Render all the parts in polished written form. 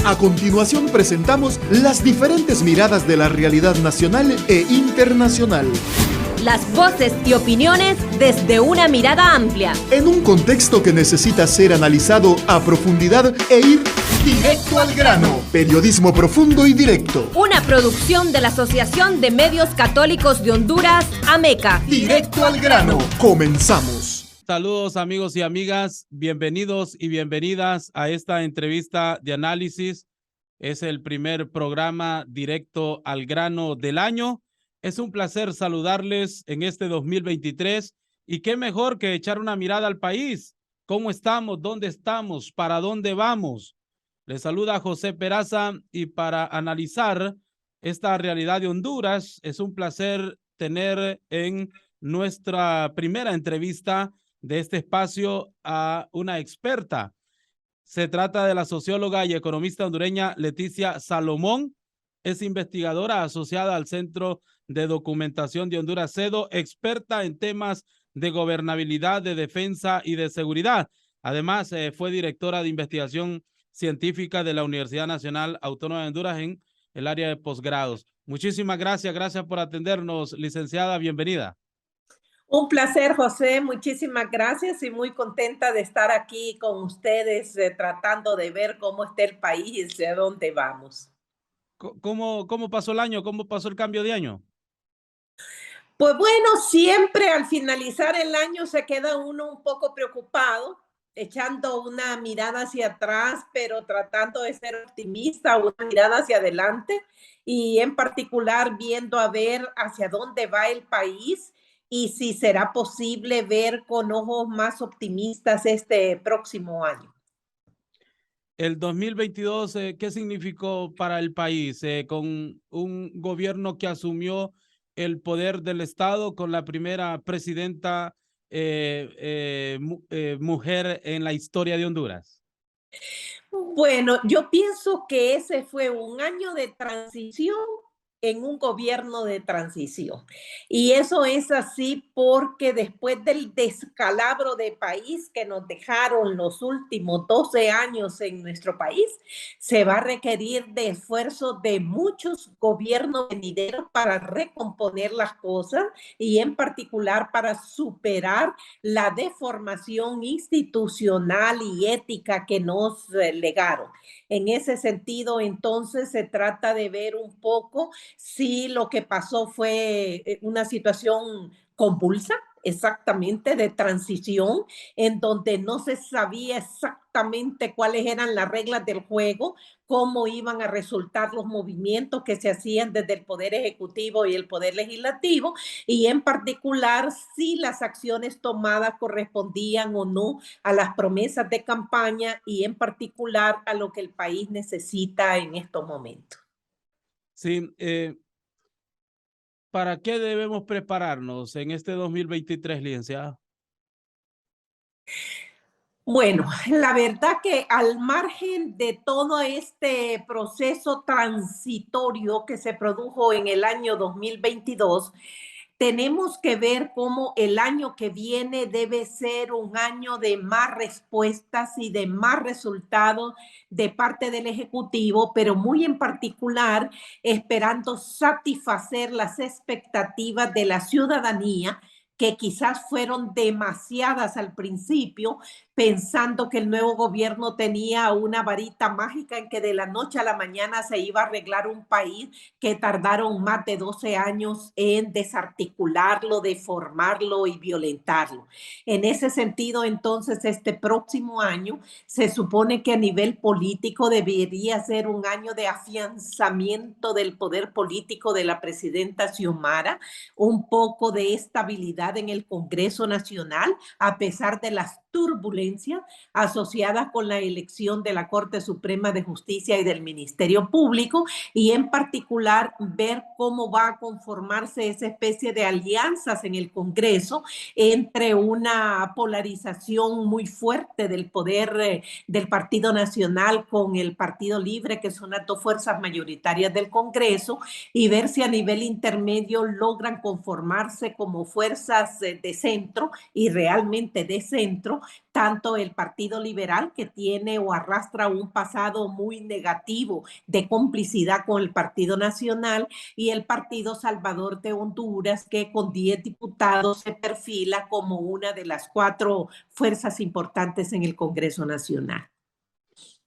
A continuación presentamos las diferentes miradas de la realidad nacional e internacional. Las voces y opiniones desde una mirada amplia. En un contexto que necesita ser analizado a profundidad e ir directo al grano. Periodismo profundo y directo. Una producción de la Asociación de Medios Católicos de Honduras, AMECA. Directo al grano. Comenzamos. Saludos amigos y amigas, bienvenidos y bienvenidas a esta entrevista de análisis. Es el primer programa directo al grano del año. Es un placer saludarles en este 2023 y qué mejor que echar una mirada al país. ¿Cómo estamos? ¿Dónde estamos? ¿Para dónde vamos? Les saluda José Peraza y para analizar esta realidad de Honduras es un placer tener en nuestra primera entrevista de este espacio a una experta. Se trata de la socióloga y economista hondureña Leticia Salomón. Es investigadora asociada al Centro de Documentación de Honduras, CEDO, experta en temas de gobernabilidad, de defensa y de seguridad. Además, fue directora de investigación científica de la Universidad Nacional Autónoma de Honduras en el área de posgrados. Muchísimas gracias. Gracias por atendernos, licenciada. Bienvenida. Un placer, José. Muchísimas gracias y muy contenta de estar aquí con ustedes tratando de ver cómo está el país y hacia dónde vamos. ¿Cómo pasó el año? ¿Cómo pasó el cambio de año? Pues bueno, siempre al finalizar el año se queda uno un poco preocupado, echando una mirada hacia atrás, pero tratando de ser optimista, una mirada hacia adelante y en particular viendo a ver hacia dónde va el país y si será posible ver con ojos más optimistas este próximo año. El 2022, ¿qué significó para el país? Con un gobierno que asumió el poder del Estado, con la primera presidenta mujer en la historia de Honduras. Bueno, yo pienso que ese fue un año de transición en un gobierno de transición. Y eso es así porque después del descalabro de país que nos dejaron los últimos 12 años en nuestro país, se va a requerir de esfuerzo de muchos gobiernos venideros para recomponer las cosas y en particular para superar la deformación institucional y ética que nos legaron. En ese sentido, entonces, se trata de ver un poco si lo que pasó fue una situación convulsa, exactamente, de transición, en donde no se sabía exactamente cuáles eran las reglas del juego, cómo iban a resultar los movimientos que se hacían desde el Poder Ejecutivo y el Poder Legislativo, y en particular si las acciones tomadas correspondían o no a las promesas de campaña y en particular a lo que el país necesita en estos momentos. Sí, ¿para qué debemos prepararnos en este 2023, licenciada? Bueno, la verdad que al margen de todo este proceso transitorio que se produjo en el año 2022, tenemos que ver cómo el año que viene debe ser un año de más respuestas y de más resultados de parte del Ejecutivo, pero muy en particular esperando satisfacer las expectativas de la ciudadanía que quizás fueron demasiadas al principio, pensando que el nuevo gobierno tenía una varita mágica en que de la noche a la mañana se iba a arreglar un país que tardaron más de 12 años en desarticularlo, deformarlo y violentarlo. En ese sentido, entonces, este próximo año se supone que a nivel político debería ser un año de afianzamiento del poder político de la presidenta Xiomara, un poco de estabilidad en el Congreso Nacional, a pesar de las turbulencias asociadas con la elección de la Corte Suprema de Justicia y del Ministerio Público, y en particular ver cómo va a conformarse esa especie de alianzas en el Congreso entre una polarización muy fuerte del poder del Partido Nacional con el Partido Libre, que son las dos fuerzas mayoritarias del Congreso, y ver si a nivel intermedio logran conformarse como fuerza fuerzas de centro y realmente de centro, tanto el Partido Liberal, que tiene o arrastra un pasado muy negativo de complicidad con el Partido Nacional, y el Partido Salvador de Honduras, que con 10 diputados se perfila como una de las 4 fuerzas importantes en el Congreso Nacional.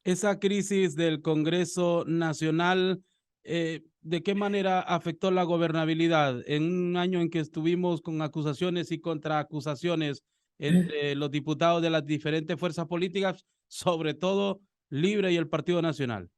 Esa crisis del Congreso Nacional, ¿de qué manera afectó la gobernabilidad? En un año en que estuvimos con acusaciones y contraacusaciones entre los diputados de las diferentes fuerzas políticas, sobre todo Libre y el Partido Nacional.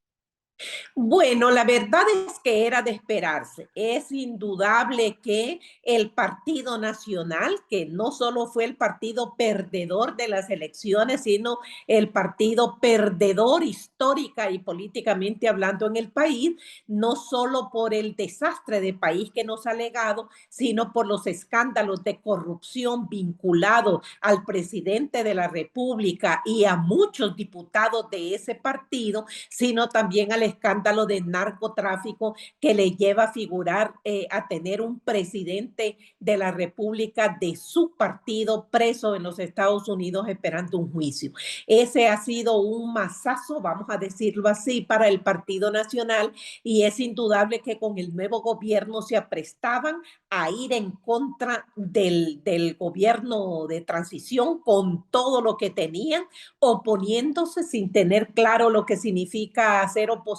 Bueno, la verdad es que era de esperarse. Es indudable que el Partido Nacional, que no solo fue el partido perdedor de las elecciones, sino el partido perdedor histórica y políticamente hablando en el país, no solo por el desastre de país que nos ha legado, sino por los escándalos de corrupción vinculados al presidente de la República y a muchos diputados de ese partido, sino también al escándalo de narcotráfico que le lleva a figurar, a tener un presidente de la República de su partido preso en los Estados Unidos esperando un juicio. Ese ha sido un masazo, vamos a decirlo así, para el Partido Nacional, y es indudable que con el nuevo gobierno se aprestaban a ir en contra del gobierno de transición con todo lo que tenían, oponiéndose sin tener claro lo que significa hacer oposición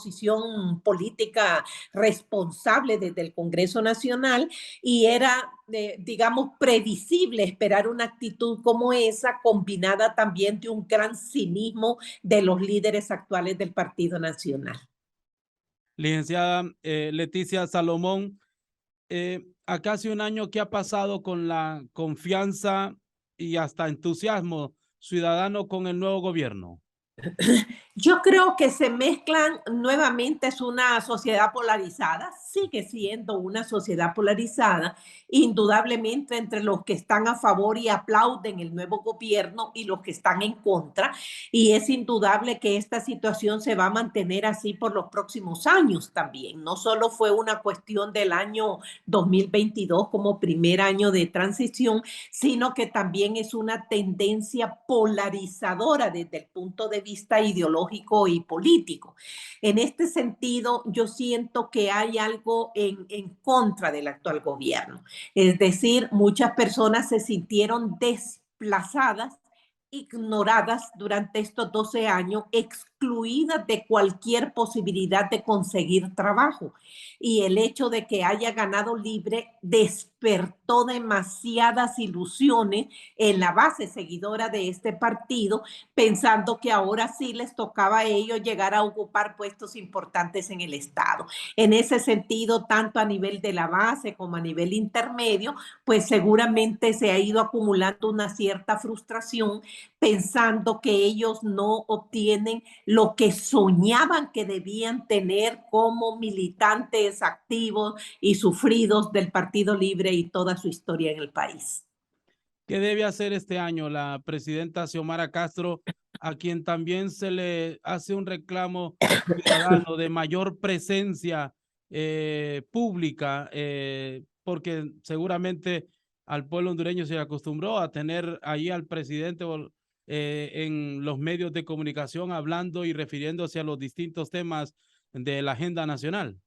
política responsable desde el Congreso Nacional, y era, digamos, previsible esperar una actitud como esa, combinada también de un gran cinismo de los líderes actuales del Partido Nacional. Licenciada Leticia Salomón, a casi un año, ¿qué ha pasado con la confianza y hasta entusiasmo ciudadano con el nuevo gobierno? Yo creo que se mezclan nuevamente, es una sociedad polarizada, sigue siendo una sociedad polarizada, indudablemente entre los que están a favor y aplauden el nuevo gobierno y los que están en contra, y es indudable que esta situación se va a mantener así por los próximos años también. No solo fue una cuestión del año 2022 como primer año de transición, sino que también es una tendencia polarizadora desde el punto de vista ideológico y político. En este sentido, yo siento que hay algo en contra del actual gobierno. Es decir, muchas personas se sintieron desplazadas, ignoradas durante estos 12 años, excluidas de cualquier posibilidad de conseguir trabajo. Y el hecho de que haya ganado Libre despertó demasiadas ilusiones en la base seguidora de este partido, pensando que ahora sí les tocaba a ellos llegar a ocupar puestos importantes en el Estado. En ese sentido, tanto a nivel de la base como a nivel intermedio, pues seguramente se ha ido acumulando una cierta frustración, pensando que ellos no obtienen lo que soñaban que debían tener como militantes activos y sufridos del Partido Libre y toda su historia en el país. ¿Qué debe hacer este año la presidenta Xiomara Castro, a quien también se le hace un reclamo ciudadano de mayor presencia pública? Porque seguramente al pueblo hondureño se acostumbró a tener ahí al presidente en los medios de comunicación hablando y refiriéndose a los distintos temas de la agenda nacional.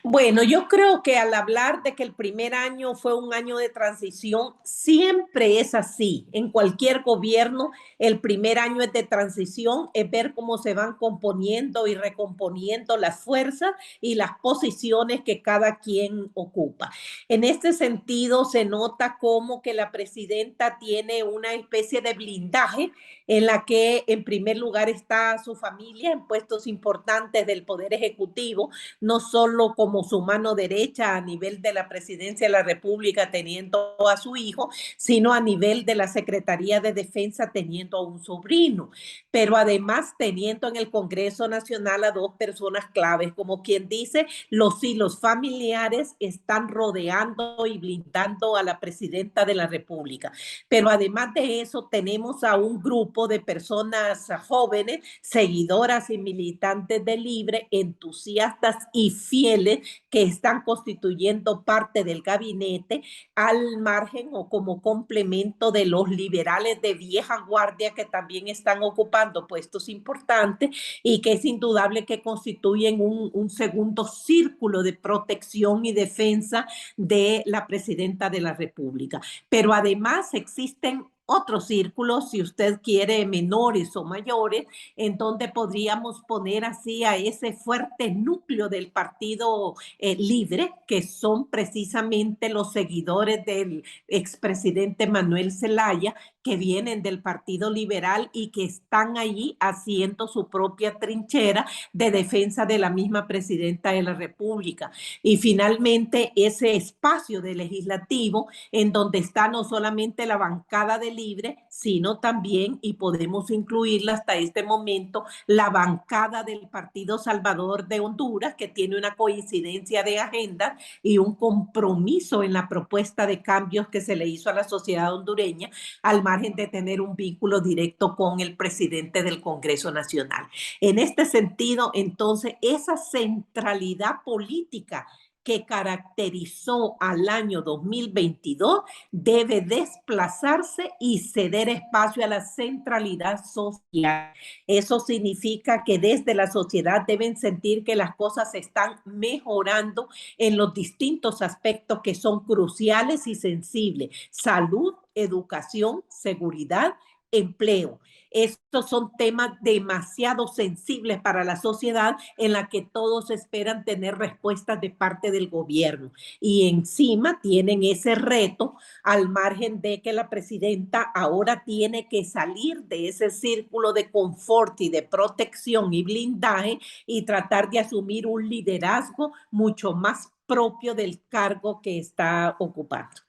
Bueno, yo creo que al hablar de que el primer año fue un año de transición, siempre es así. En cualquier gobierno, el primer año es de transición, es ver cómo se van componiendo y recomponiendo las fuerzas y las posiciones que cada quien ocupa. En este sentido, se nota como que la presidenta tiene una especie de blindaje en la que en primer lugar está su familia en puestos importantes del Poder Ejecutivo, no solo como su mano derecha a nivel de la presidencia de la República teniendo a su hijo, sino a nivel de la Secretaría de Defensa teniendo a un sobrino, pero además teniendo en el Congreso Nacional a 2 personas claves, como quien dice, los hilos familiares están rodeando y blindando a la presidenta de la República. Pero además de eso, tenemos a un grupo de personas jóvenes, seguidoras y militantes de Libre, entusiastas y fieles líderes que están constituyendo parte del gabinete al margen o como complemento de los liberales de vieja guardia que también están ocupando puestos importantes y que es indudable que constituyen un segundo círculo de protección y defensa de la presidenta de la República. Pero además existen otros círculos, si usted quiere, menores o mayores, en donde podríamos poner así a ese fuerte núcleo del Partido Libre, que son precisamente los seguidores del expresidente Manuel Zelaya, que vienen del Partido Liberal y que están allí haciendo su propia trinchera de defensa de la misma presidenta de la República. Y finalmente ese espacio de legislativo en donde está no solamente la bancada de Libre, sino también, y podemos incluirla hasta este momento, la bancada del Partido Salvador de Honduras, que tiene una coincidencia de agenda y un compromiso en la propuesta de cambios que se le hizo a la sociedad hondureña, al margen de tener un vínculo directo con el presidente del Congreso Nacional. En este sentido, entonces, esa centralidad política que caracterizó al año 2022 debe desplazarse y ceder espacio a la centralidad social. Eso significa que desde la sociedad deben sentir que las cosas se están mejorando en los distintos aspectos que son cruciales y sensibles: salud, educación, seguridad, empleo. Estos son temas demasiado sensibles para la sociedad en la que todos esperan tener respuestas de parte del gobierno. Y encima tienen ese reto al margen de que la presidenta ahora tiene que salir de ese círculo de confort y de protección y blindaje y tratar de asumir un liderazgo mucho más propio del cargo que está ocupando.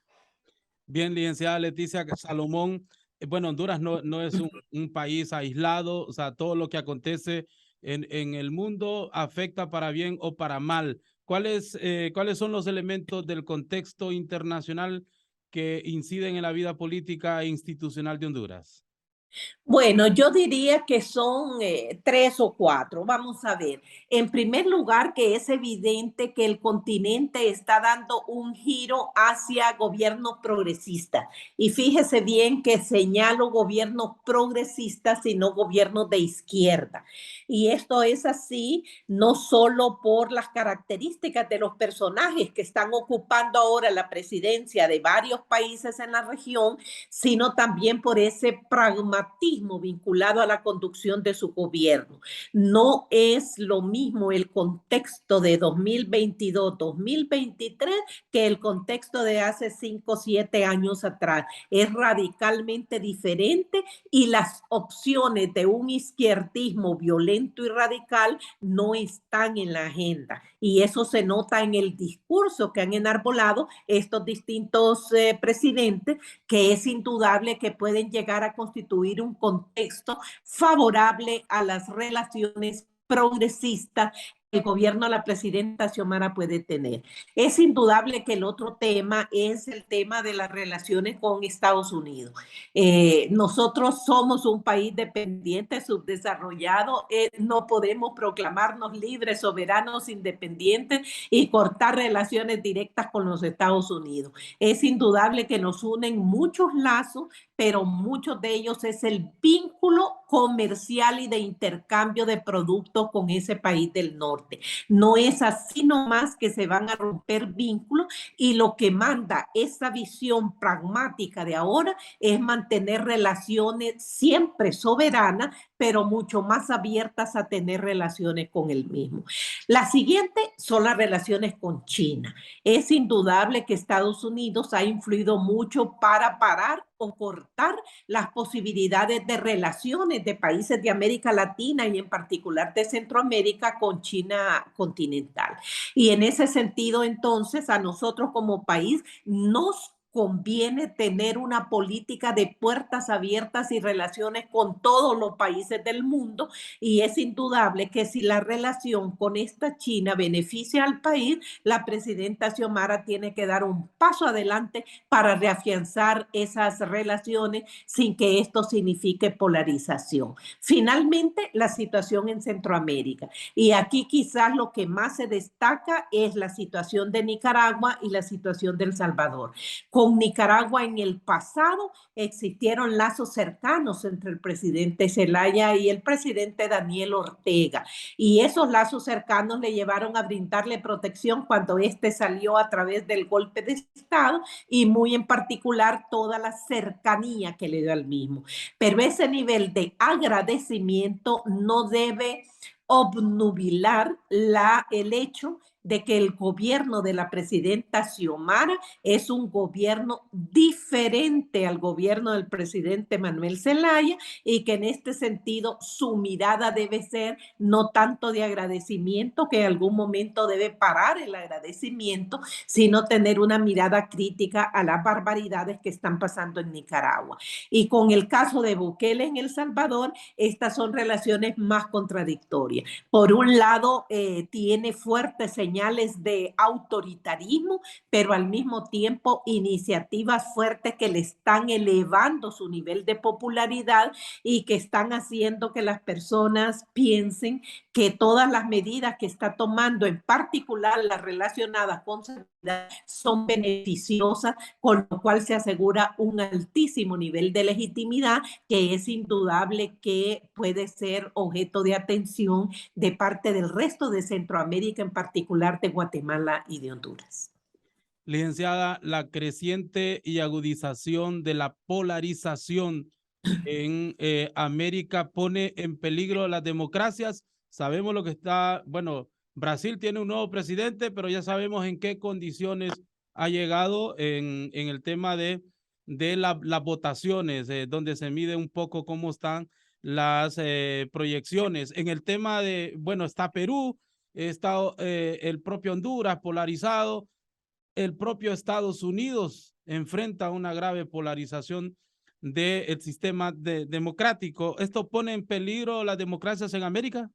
Bien, licenciada Leticia Salomón. Bueno, Honduras no es un país aislado, o sea, todo lo que acontece en el mundo afecta para bien o para mal. ¿Cuáles son los elementos del contexto internacional que inciden en la vida política e institucional de Honduras? Bueno, yo diría que son 3 o 4. Vamos a ver. En primer lugar, que es evidente que el continente está dando un giro hacia gobiernos progresistas. Y fíjese bien que señalo gobiernos progresistas, sino gobiernos de izquierda. Y esto es así no solo por las características de los personajes que están ocupando ahora la presidencia de varios países en la región, sino también por ese pragmatismo vinculado a la conducción de su gobierno. No es lo mismo el contexto de 2022-2023 que el contexto de hace 5 o 7 años atrás. Es radicalmente diferente y las opciones de un izquierdismo violento y radical no están en la agenda. Y eso se nota en el discurso que han enarbolado estos distintos presidentes, que es indudable que pueden llegar a constituir un contexto favorable a las relaciones progresistas que el gobierno de la presidenta Xiomara puede tener. Es indudable que el otro tema es el tema de las relaciones con Estados Unidos. Nosotros somos un país dependiente, subdesarrollado, no podemos proclamarnos libres, soberanos, independientes y cortar relaciones directas con los Estados Unidos. Es indudable que nos unen muchos lazos, pero muchos de ellos es el vínculo comercial y de intercambio de productos con ese país del norte. No es así nomás que se van a romper vínculos, y lo que manda esa visión pragmática de ahora es mantener relaciones siempre soberanas, pero mucho más abiertas a tener relaciones con el mismo. La siguiente son las relaciones con China. Es indudable que Estados Unidos ha influido mucho para parar o cortar las posibilidades de relaciones de países de América Latina y en particular de Centroamérica con China continental. Y en ese sentido, entonces, a nosotros como país nos conviene tener una política de puertas abiertas y relaciones con todos los países del mundo, y es indudable que si la relación con esta China beneficia al país, la presidenta Xiomara tiene que dar un paso adelante para reafianzar esas relaciones sin que esto signifique polarización. Finalmente, la situación en Centroamérica. Y aquí quizás lo que más se destaca es la situación de Nicaragua y la situación de El Salvador. Con Nicaragua en el pasado existieron lazos cercanos entre el presidente Zelaya y el presidente Daniel Ortega, y esos lazos cercanos le llevaron a brindarle protección cuando éste salió a través del golpe de Estado, y muy en particular toda la cercanía que le dio al mismo. Pero ese nivel de agradecimiento no debe obnubilar el hecho de que el gobierno de la presidenta Xiomara es un gobierno diferente al gobierno del presidente Manuel Zelaya, y que en este sentido su mirada debe ser no tanto de agradecimiento, que en algún momento debe parar el agradecimiento, sino tener una mirada crítica a las barbaridades que están pasando en Nicaragua. Y con el caso de Bukele en El Salvador, estas son relaciones más contradictorias. Por un lado, tiene fuertes señales de autoritarismo, pero al mismo tiempo iniciativas fuertes que le están elevando su nivel de popularidad y que están haciendo que las personas piensen que todas las medidas que está tomando, en particular las relacionadas con seguridad, son beneficiosas, con lo cual se asegura un altísimo nivel de legitimidad que es indudable que puede ser objeto de atención de parte del resto de Centroamérica, en particular de Guatemala y de Honduras. Licenciada, la creciente y agudización de la polarización en América pone en peligro las democracias. Sabemos lo que está, bueno, Brasil tiene un nuevo presidente, pero ya sabemos en qué condiciones ha llegado en el tema de las votaciones, donde se mide un poco cómo están las proyecciones. En el tema de, bueno, está Perú, está el propio Honduras polarizado, el propio Estados Unidos enfrenta una grave polarización del sistema democrático. ¿Esto pone en peligro las democracias en América?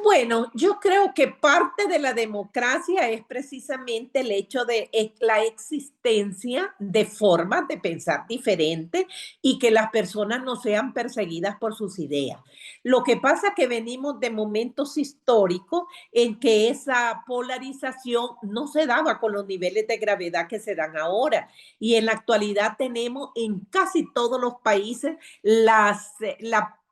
Bueno, yo creo que parte de la democracia es precisamente el hecho de la existencia de formas de pensar diferentes y que las personas no sean perseguidas por sus ideas. Lo que pasa es que venimos de momentos históricos en que esa polarización no se daba con los niveles de gravedad que se dan ahora. Y en la actualidad tenemos en casi todos los países la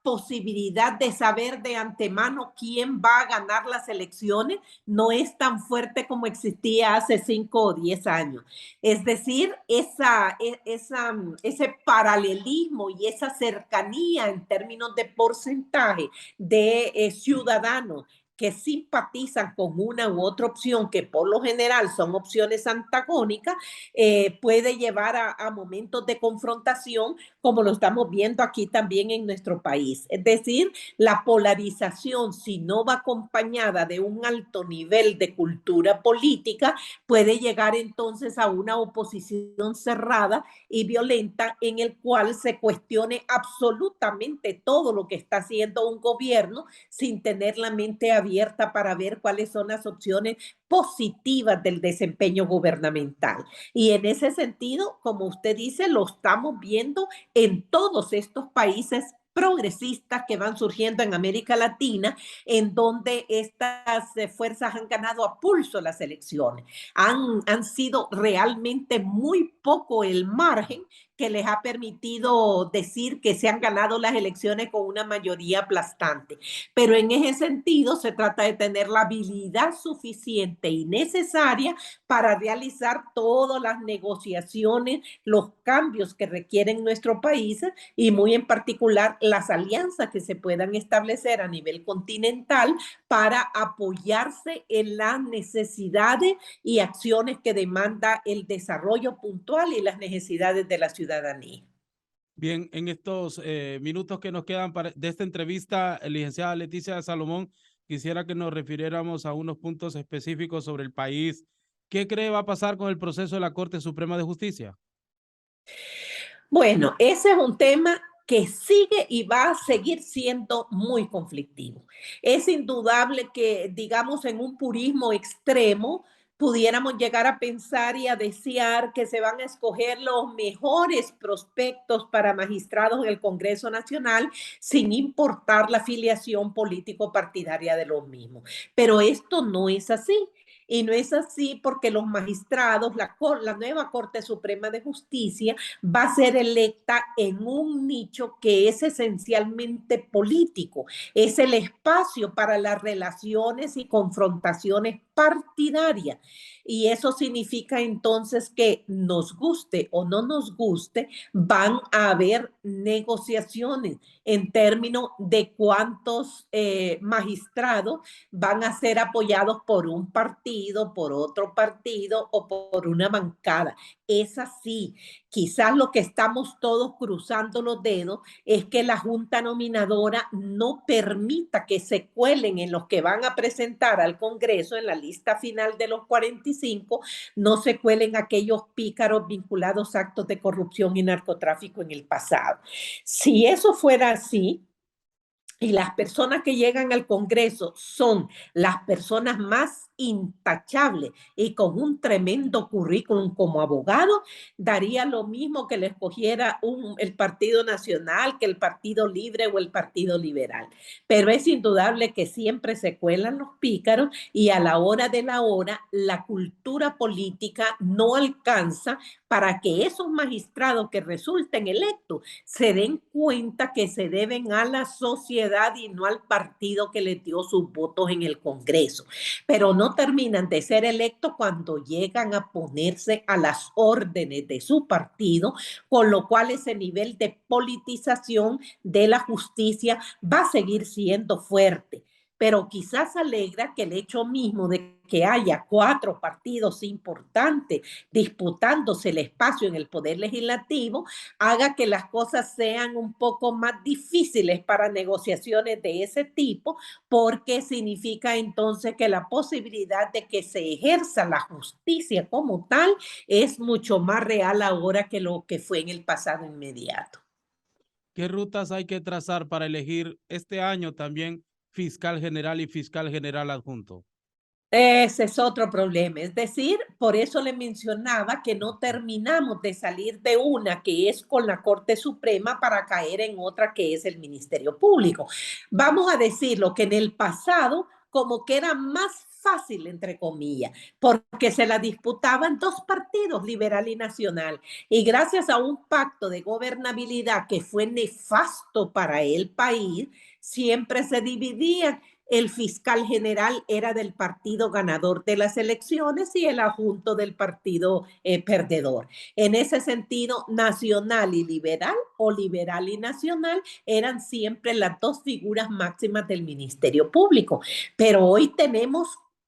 posibilidad de saber de antemano quién va a ganar las elecciones no es tan fuerte como existía hace 5 o 10 años. Es decir, ese paralelismo y esa cercanía en términos de porcentaje de ciudadanos que simpatizan con una u otra opción, que por lo general son opciones antagónicas, puede llevar a momentos de confrontación, como lo estamos viendo aquí también en nuestro país. Es decir, la polarización, si no va acompañada de un alto nivel de cultura política, puede llegar entonces a una oposición cerrada y violenta, en el cual se cuestione absolutamente todo lo que está haciendo un gobierno sin tener la mente abierta para ver cuáles son las opciones positivas del desempeño gubernamental. Y en ese sentido, como usted dice, lo estamos viendo en todos estos países progresistas que van surgiendo en América Latina, en donde estas fuerzas han ganado a pulso las elecciones. Han sido realmente muy poco el margen que les ha permitido decir que se han ganado las elecciones con una mayoría aplastante. Pero en ese sentido se trata de tener la habilidad suficiente y necesaria para realizar todas las negociaciones, los cambios que requieren nuestro país y muy en particular las alianzas que se puedan establecer a nivel continental para apoyarse en las necesidades y acciones que demanda el desarrollo puntual y las necesidades de la ciudadanía. Bien, en estos minutos que nos quedan de esta entrevista, licenciada Leticia Salomón, quisiera que nos refiriéramos a unos puntos específicos sobre el país ¿Qué cree va a pasar con el proceso de la Corte Suprema de Justicia? Bueno, ese es un tema que sigue y va a seguir siendo muy conflictivo. Es indudable que, digamos, en un purismo extremo, pudiéramos llegar a pensar y a desear que se van a escoger los mejores prospectos para magistrados en el Congreso Nacional sin importar la afiliación político-partidaria de los mismos. Pero esto no es así. Y no es así porque los magistrados, la nueva Corte Suprema de Justicia, va a ser electa en un nicho que es esencialmente político. Es el espacio para las relaciones y confrontaciones partidarias. Y eso significa entonces que nos guste o no nos guste, van a haber negociaciones en términos de cuántos magistrados van a ser apoyados por un partido, por otro partido o por una bancada. Es así. Quizás lo que estamos todos cruzando los dedos es que la Junta Nominadora no permita que se cuelen en los que van a presentar al Congreso en la lista final de los 45, no se cuelen aquellos pícaros vinculados a actos de corrupción y narcotráfico en el pasado. Si eso fuera así, y las personas que llegan al Congreso son las personas más intachables y con un tremendo currículum como abogado, daría lo mismo que le escogiera el Partido Nacional, que el Partido Libre o el Partido Liberal. Pero es indudable que siempre se cuelan los pícaros y a la hora de la hora la cultura política no alcanza para que esos magistrados que resulten electos se den cuenta que se deben a la sociedad y no al partido que les dio sus votos en el Congreso. Pero no terminan de ser electos cuando llegan a ponerse a las órdenes de su partido, con lo cual ese nivel de politización de la justicia va a seguir siendo fuerte. Pero quizás alegra que el hecho mismo de que haya 4 partidos importantes disputándose el espacio en el poder legislativo haga que las cosas sean un poco más difíciles para negociaciones de ese tipo, porque significa entonces que la posibilidad de que se ejerza la justicia como tal es mucho más real ahora que lo que fue en el pasado inmediato. ¿Qué rutas hay que trazar para elegir este año también fiscal general y fiscal general adjunto? Ese es otro problema. Es decir, por eso le mencionaba que no terminamos de salir de una que es con la Corte Suprema para caer en otra que es el Ministerio Público. Vamos a decirlo que en el pasado como que era más fácil, entre comillas, porque se la disputaban 2 partidos, liberal y nacional. Y gracias a un pacto de gobernabilidad que fue nefasto para el país, siempre se dividían. El fiscal general era del partido ganador de las elecciones y el adjunto del partido perdedor. En ese sentido, nacional y liberal o liberal y nacional eran siempre las 2 figuras máximas del Ministerio Público. Pero hoy tenemos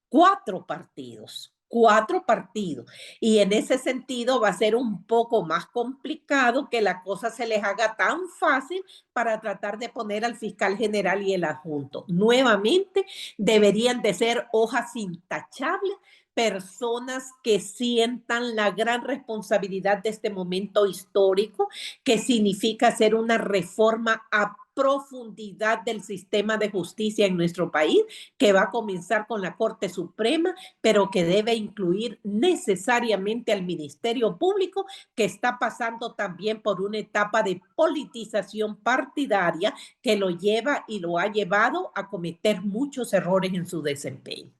4 partidos. 4 partidos. Y en ese sentido va a ser un poco más complicado que la cosa se les haga tan fácil para tratar de poner al fiscal general y el adjunto. Nuevamente, deberían de ser hojas intachables, personas que sientan la gran responsabilidad de este momento histórico, que significa hacer una reforma a profundidad del sistema de justicia en nuestro país, que va a comenzar con la Corte Suprema, pero que debe incluir necesariamente al Ministerio Público, que está pasando también por una etapa de politización partidaria que lo lleva y lo ha llevado a cometer muchos errores en su desempeño.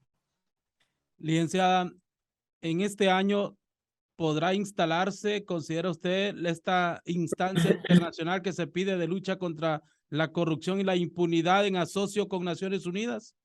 Licenciada, en este año podrá instalarse, considera usted, esta instancia internacional que se pide de lucha contra la corrupción y la impunidad en asocio con Naciones Unidas?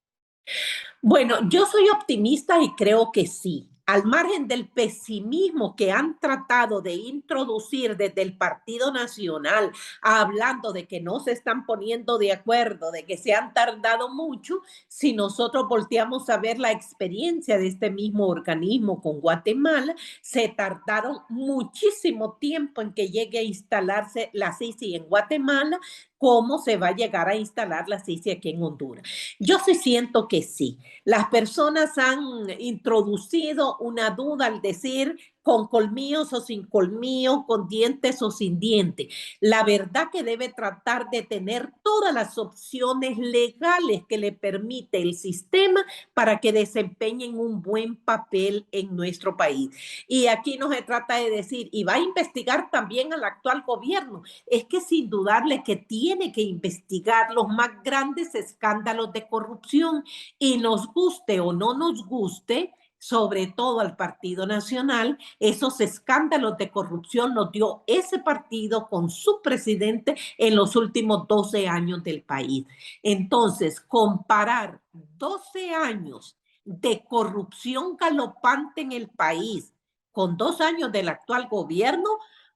Bueno, yo soy optimista y creo que sí. Al margen del pesimismo que han tratado de introducir desde el Partido Nacional, hablando de que no se están poniendo de acuerdo, de que se han tardado mucho, si nosotros volteamos a ver la experiencia de este mismo organismo con Guatemala, se tardaron muchísimo tiempo en que llegue a instalarse la CICI en Guatemala, cómo se va a llegar a instalar la CICI aquí en Honduras. Yo sí siento que sí. Las personas han introducido una duda al decir con colmillos o sin colmillos, con dientes o sin dientes. La verdad que debe tratar de tener todas las opciones legales que le permite el sistema para que desempeñen un buen papel en nuestro país. Y aquí no se trata de decir, y va a investigar también al actual gobierno. Es que sin dudarle que tiene que investigar los más grandes escándalos de corrupción y nos guste o no nos guste, sobre todo al Partido Nacional, esos escándalos de corrupción los dio ese partido con su presidente en los últimos 12 años del país. Entonces, comparar 12 años de corrupción galopante en el país con 2 años del actual gobierno,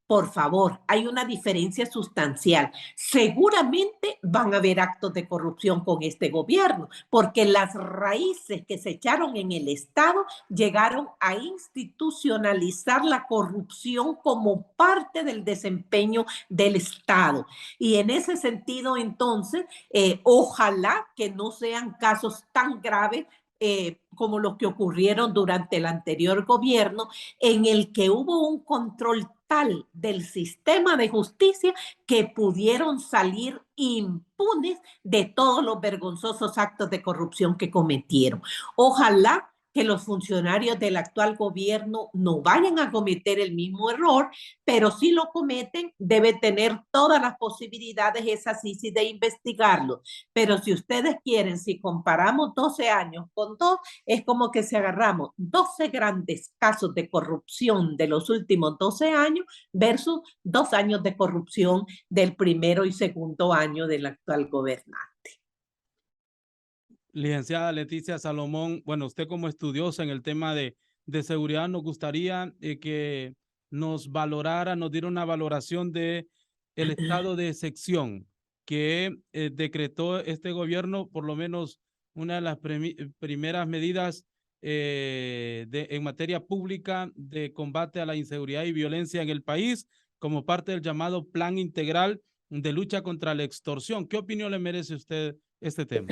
por favor, hay una diferencia sustancial. Seguramente van a haber actos de corrupción con este gobierno, porque las raíces que se echaron en el Estado llegaron a institucionalizar la corrupción como parte del desempeño del Estado. Y en ese sentido, entonces, ojalá que no sean casos tan graves como los que ocurrieron durante el anterior gobierno, en el que hubo un control tal del sistema de justicia que pudieron salir impunes de todos los vergonzosos actos de corrupción que cometieron. Ojalá que los funcionarios del actual gobierno no vayan a cometer el mismo error, pero si lo cometen, debe tener todas las posibilidades esa CICI de investigarlo. Pero si ustedes quieren, si comparamos 12 años con 2, es como que si agarramos 12 grandes casos de corrupción de los últimos 12 años versus 2 años de corrupción del primero y segundo año del actual gobernante. Licenciada Leticia Salomón, bueno, usted como estudiosa en el tema de seguridad, nos gustaría que nos valorara, nos diera una valoración de el estado de excepción que decretó este gobierno, por lo menos una de las primeras medidas en materia pública de combate a la inseguridad y violencia en el país, como parte del llamado Plan Integral de Lucha contra la Extorsión. ¿Qué opinión le merece usted este tema?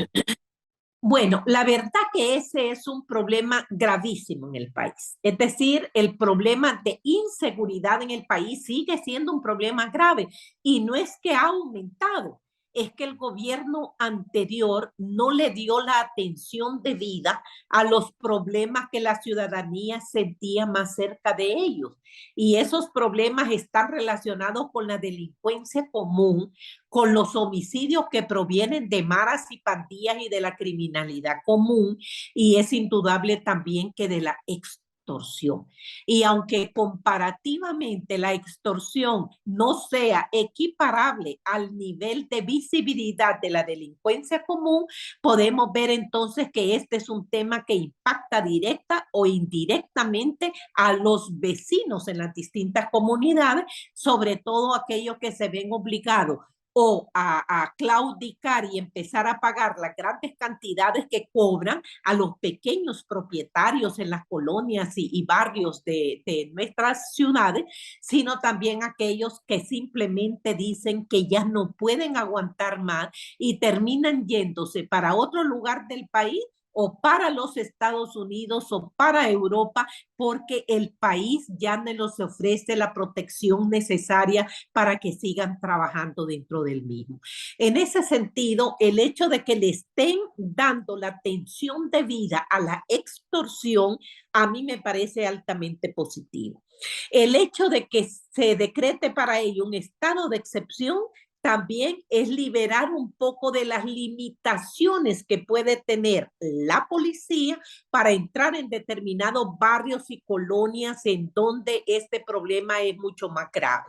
Bueno, la verdad que ese es un problema gravísimo en el país. Es decir, el problema de inseguridad en el país sigue siendo un problema grave y no es que ha aumentado, es que el gobierno anterior no le dio la atención debida a los problemas que la ciudadanía sentía más cerca de ellos. Y esos problemas están relacionados con la delincuencia común, con los homicidios que provienen de maras y pandillas y de la criminalidad común, y es indudable también que de la extorsión. Y aunque comparativamente la extorsión no sea equiparable al nivel de visibilidad de la delincuencia común, podemos ver entonces que este es un tema que impacta directa o indirectamente a los vecinos en las distintas comunidades, sobre todo aquellos que se ven obligados o a claudicar y empezar a pagar las grandes cantidades que cobran a los pequeños propietarios en las colonias y barrios de nuestras ciudades, sino también aquellos que simplemente dicen que ya no pueden aguantar más y terminan yéndose para otro lugar del país o para los Estados Unidos o para Europa, porque el país ya no les ofrece la protección necesaria para que sigan trabajando dentro del mismo. En ese sentido, el hecho de que le estén dando la atención debida a la extorsión, a mí me parece altamente positivo. El hecho de que se decrete para ello un estado de excepción también es liberar un poco de las limitaciones que puede tener la policía para entrar en determinados barrios y colonias en donde este problema es mucho más grave.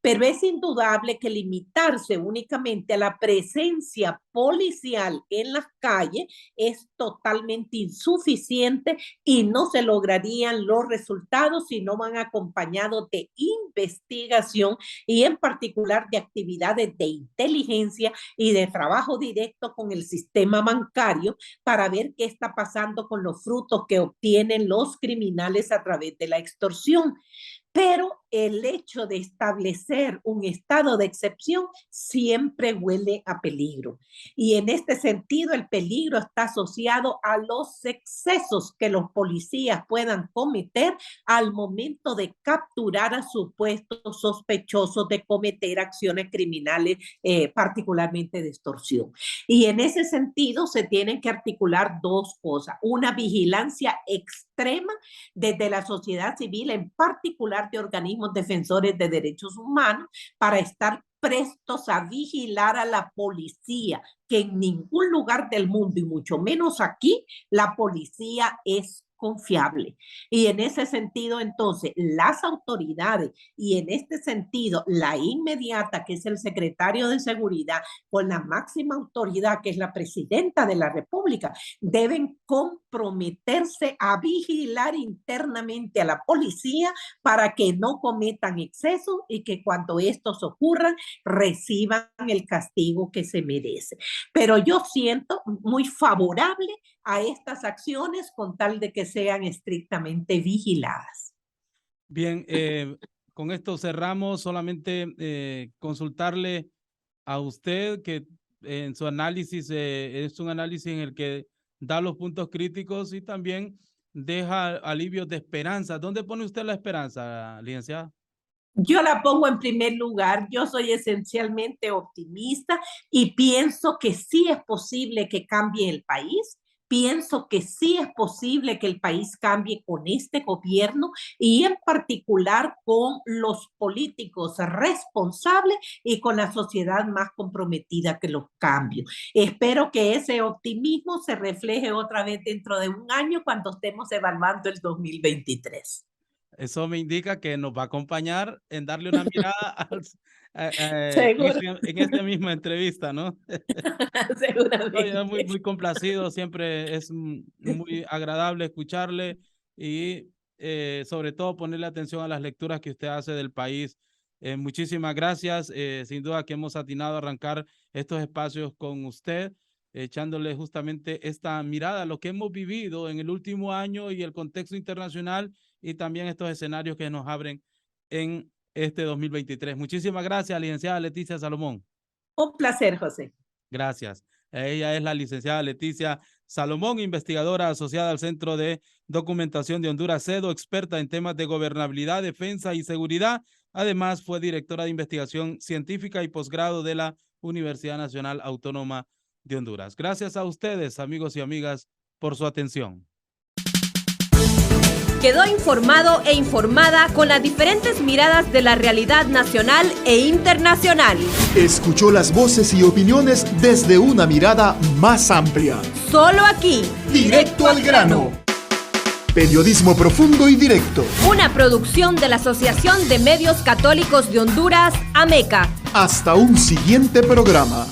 Pero es indudable que limitarse únicamente a la presencia policial en las calles es totalmente insuficiente y no se lograrían los resultados si no van acompañados de investigación y en particular de actividades de inteligencia y de trabajo directo con el sistema bancario para ver qué está pasando con los frutos que obtienen los criminales a través de la extorsión. Pero el hecho de establecer un estado de excepción siempre huele a peligro. Y en este sentido, el peligro está asociado a los excesos que los policías puedan cometer al momento de capturar a supuestos sospechosos de cometer acciones criminales, particularmente de extorsión. Y en ese sentido se tienen que articular dos cosas: una vigilancia extrema desde la sociedad civil, en particular de organismos defensores de derechos humanos, para estar prestos a vigilar a la policía, que en ningún lugar del mundo, y mucho menos aquí, la policía es confiable. Y en ese sentido, entonces, las autoridades, y en este sentido, la inmediata, que es el secretario de Seguridad, con la máxima autoridad, que es la presidenta de la República, deben comprometerse a vigilar internamente a la policía para que no cometan excesos y que cuando estos ocurran, reciban el castigo que se merece. Pero yo siento muy favorable a estas acciones con tal de que sean estrictamente vigiladas. Bien, con esto cerramos. Solamente consultarle a usted que en su análisis es un análisis en el que da los puntos críticos y también deja alivios de esperanza. ¿Dónde pone usted la esperanza, licenciada? Yo la pongo en primer lugar. Yo soy esencialmente optimista y pienso que sí es posible que cambie el país. Pienso que sí es posible que el país cambie con este gobierno y en particular con los políticos responsables y con la sociedad más comprometida que los cambios. Espero que ese optimismo se refleje otra vez dentro de un año cuando estemos evaluando el 2023. Eso me indica que nos va a acompañar en darle una mirada en esta misma entrevista, ¿no? Seguramente. Muy complacido, siempre es muy agradable escucharle y sobre todo ponerle atención a las lecturas que usted hace del país. Muchísimas gracias, sin duda que hemos atinado a arrancar estos espacios con usted, echándole justamente esta mirada a lo que hemos vivido en el último año y el contexto internacional y también estos escenarios que nos abren en este 2023. Muchísimas gracias, licenciada Leticia Salomón. Un placer, José. Gracias. Ella es la licenciada Leticia Salomón, investigadora asociada al Centro de Documentación de Honduras, CEDO, experta en temas de gobernabilidad, defensa y seguridad. Además, fue directora de investigación científica y posgrado de la Universidad Nacional Autónoma de Honduras. Gracias a ustedes, amigos y amigas, por su atención. Quedó informado e informada con las diferentes miradas de la realidad nacional e internacional. Escuchó las voces y opiniones desde una mirada más amplia. Solo aquí, Directo al grano. Periodismo profundo y directo. Una producción de la Asociación de Medios Católicos de Honduras, AMECA. Hasta un siguiente programa.